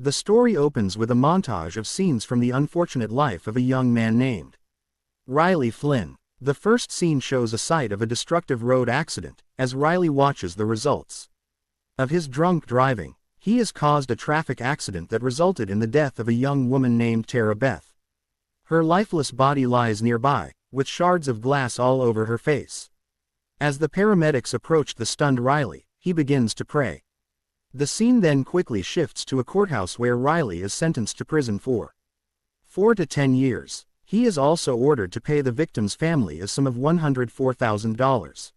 The story opens with a montage of scenes from the unfortunate life of a young man named Riley Flynn. The first scene shows a site of a destructive road accident, as Riley watches the results of his drunk driving. He has caused a traffic accident that resulted in the death of a young woman named Tara Beth. Her lifeless body lies nearby, with shards of glass all over her face. As the paramedics approach the stunned Riley, he begins to pray. The scene then quickly shifts to a courthouse where Riley is sentenced to prison for 4 to 10 years. He is also ordered to pay the victim's family a sum of $104,000.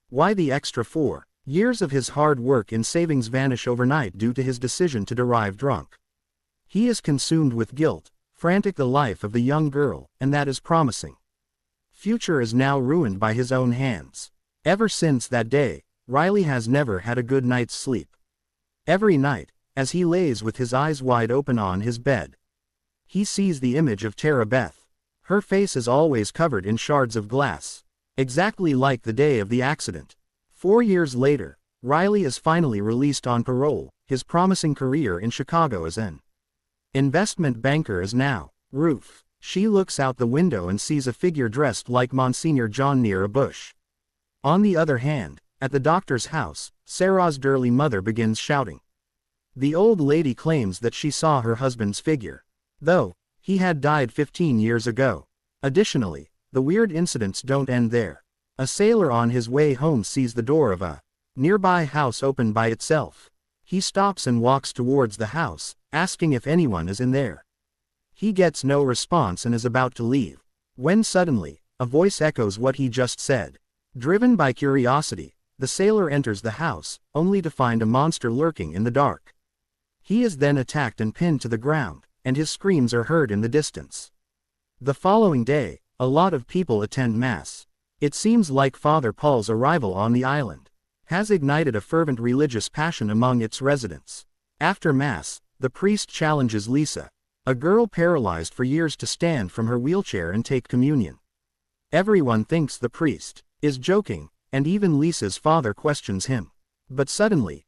Why the extra 4 years of his hard work in savings vanish overnight due to his decision to drive drunk? He is consumed with guilt, frantic. The life of the young girl, and that is promising future, is now ruined by his own hands. Ever since that day, Riley has never had a good night's sleep. Every night, as he lays with his eyes wide open on his bed, he sees the image of Tara Beth. Her face is always covered in shards of glass, exactly like the day of the accident. 4 years later, Riley is finally released on parole. His promising career in Chicago as an investment banker is now roof. She looks out the window and sees a figure dressed like Monsignor John near a bush. On the other hand, at the doctor's house, Sarah's dirty mother begins shouting. The old lady claims that she saw her husband's figure, though he had died 15 years ago. Additionally, the weird incidents don't end there. A sailor on his way home sees the door of a nearby house open by itself. He stops and walks towards the house, asking if anyone is in there. He gets no response and is about to leave, when suddenly, a voice echoes what he just said. Driven by curiosity, the sailor enters the house, only to find a monster lurking in the dark. He is then attacked and pinned to the ground, and his screams are heard in the distance. The following day, a lot of people attend Mass. It seems like Father Paul's arrival on the island has ignited a fervent religious passion among its residents. After Mass, the priest challenges Lisa, a girl paralyzed for years, to stand from her wheelchair and take communion. Everyone thinks the priest is joking, and even Lisa's father questions him. But suddenly,